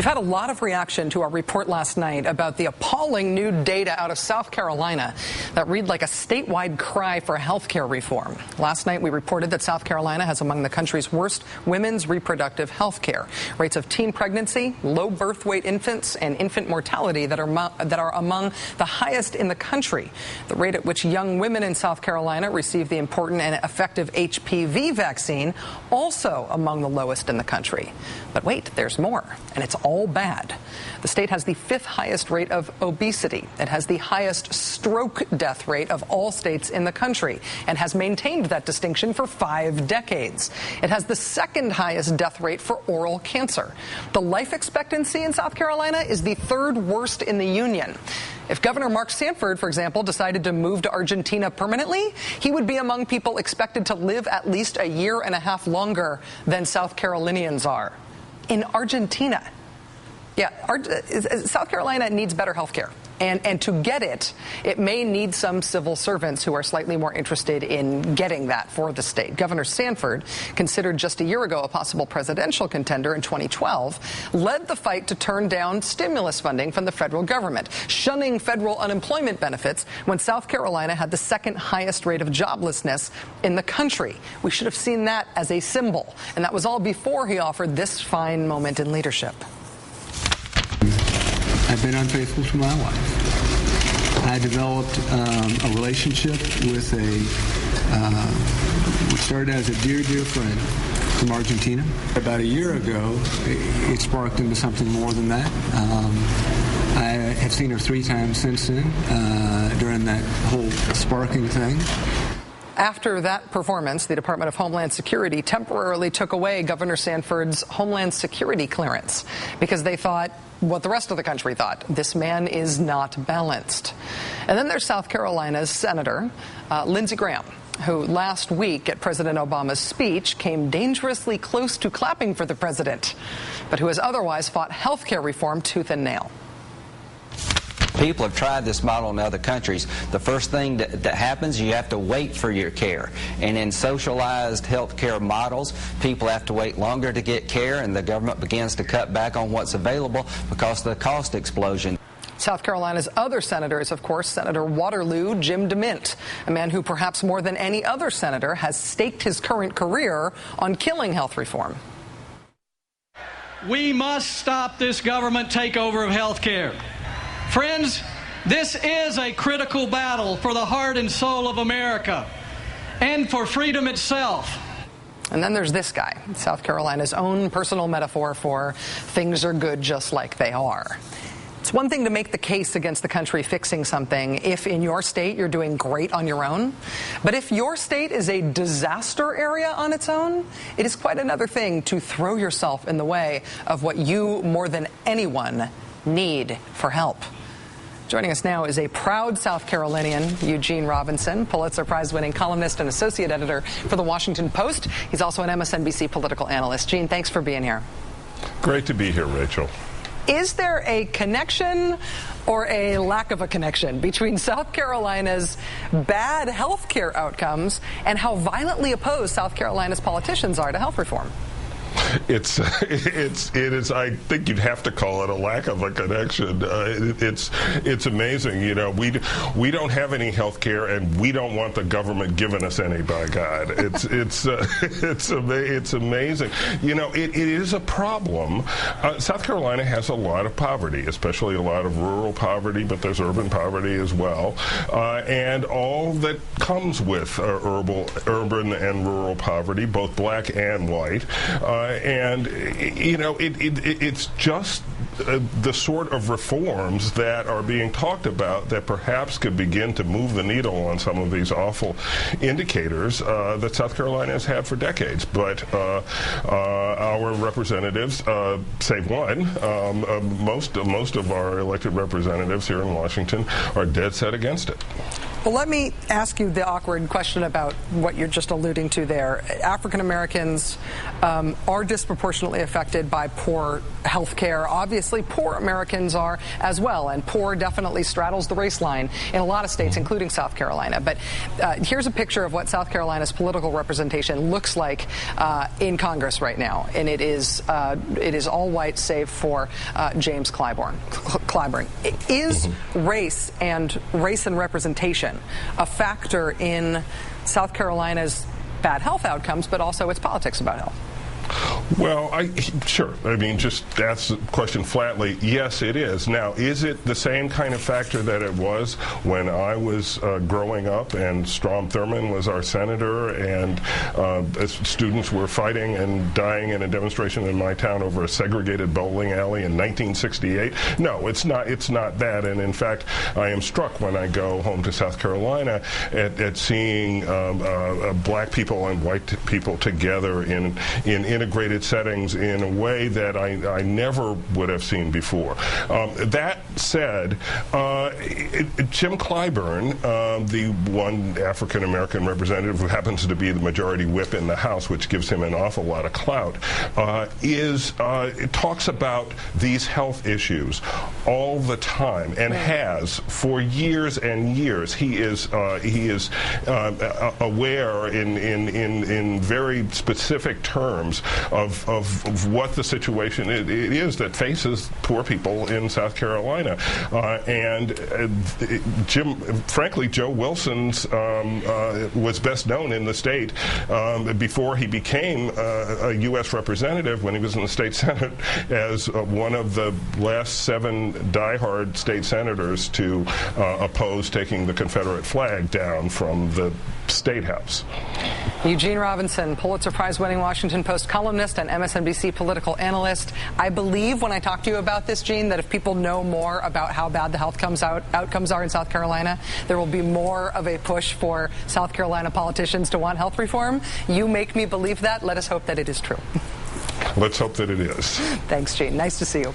We've had a lot of reaction to our report last night about the appalling new data out of South Carolina that read like a statewide cry for health care reform. Last night we reported that South Carolina has among the country's worst women's reproductive health care. Rates of teen pregnancy, low birth weight infants, and infant mortality that are among the highest in the country. The rate at which young women in South Carolina receive the important and effective HPV vaccine also among the lowest in the country. But wait, there's more, and it's all bad. The state has the 5th highest rate of obesity. It has the highest stroke death rate of all states in the country and has maintained that distinction for 5 decades. It has the 2nd highest death rate for oral cancer. The life expectancy in South Carolina is the 3rd worst in the union. If Governor Mark Sanford, for example, decided to move to Argentina permanently, he would be among people expected to live at least a year and a half longer than South Carolinians are. In Argentina. Yeah, South Carolina needs better health care. And to get it, it may need some civil servants who are slightly more interested in getting that for the state. Governor Sanford, considered just a year ago a possible presidential contender in 2012, led the fight to turn down stimulus funding from the federal government, shunning federal unemployment benefits when South Carolina had the 2nd highest rate of joblessness in the country. We should have seen that as a symbol. And that was all before he offered this fine moment in leadership. I've been unfaithful to my wife. I developed a relationship with what started as a dear, dear friend from Argentina. About a year ago, it sparked into something more than that. I have seen her 3 times since then during that whole sparking thing. After that performance, the Department of Homeland Security temporarily took away Governor Sanford's Homeland Security clearance because they thought what the rest of the country thought. This man is not balanced. And then there's South Carolina's Senator Lindsey Graham, who last week at President Obama's speech came dangerously close to clapping for the president, but who has otherwise fought health care reform tooth and nail. People have tried this model in other countries. The first thing that happens, you have to wait for your care. And in socialized health care models, people have to wait longer to get care, and the government begins to cut back on what's available because of the cost explosion. South Carolina's other senator is, of course, Senator Waterloo Jim DeMint, a man who perhaps more than any other senator has staked his current career on killing health reform. We must stop this government takeover of health care. Friends, this is a critical battle for the heart and soul of America and for freedom itself. And then there's this guy, South Carolina's own personal metaphor for things are good just like they are. It's one thing to make the case against the country fixing something if in your state you're doing great on your own. But if your state is a disaster area on its own, it is quite another thing to throw yourself in the way of what you, more than anyone, need for help. Joining us now is a proud South Carolinian, Eugene Robinson, Pulitzer Prize-winning columnist and associate editor for The Washington Post. He's also an MSNBC political analyst. Gene, thanks for being here. Great to be here, Rachel. Is there a connection or a lack of a connection between South Carolina's bad health care outcomes and how violently opposed South Carolina's politicians are to health reform? It is. I think you'd have to call it a lack of a connection. It's amazing. You know, we don't have any health care, and we don't want the government giving us any. By God, it's amazing. You know, it is a problem. South Carolina has a lot of poverty, especially a lot of rural poverty, but there's urban poverty as well, and all that comes with urban and rural poverty, both black and white. And, you know, it's just the sort of reforms that are being talked about that perhaps could begin to move the needle on some of these awful indicators that South Carolina has had for decades. But our representatives, save one, most of our elected representatives here in Washington are dead set against it. Well, let me ask you the awkward question about what you're just alluding to there. African Americans are disproportionately affected by poor health care. Obviously, poor Americans are as well, and poor definitely straddles the race line in a lot of states, including South Carolina. But here's a picture of what South Carolina's political representation looks like in Congress right now, and it is all white save for James Clyburn. Is race and representation a factor in South Carolina's bad health outcomes, but also its politics about health? Well, sure. I mean, just ask the question flatly. Yes, it is. Now, is it the same kind of factor that it was when I was growing up and Strom Thurmond was our senator and students were fighting and dying in a demonstration in my town over a segregated bowling alley in 1968? No, it's not. It's not that. And in fact, I am struck when I go home to South Carolina at seeing black people and white people together in integrated settings in a way that I never would have seen before. That said, Jim Clyburn, the one African-American representative who happens to be the majority whip in the House, which gives him an awful lot of clout, talks about these health issues all the time and has for years and years. He is aware in very specific terms of what the situation is that faces poor people in South Carolina. Frankly, Joe Wilson's was best known in the state before he became a U.S. representative when he was in the state Senate as one of the last 7 diehard state senators to oppose taking the Confederate flag down from the State House. Eugene Robinson, Pulitzer Prize-winning Washington Post columnist and MSNBC political analyst. I believe when I talk to you about this, Gene, that if people know more about how bad the health outcomes are in South Carolina, there will be more of a push for South Carolina politicians to want health reform. You make me believe that. Let us hope that it is true. Let's hope that it is. Thanks, Gene. Nice to see you.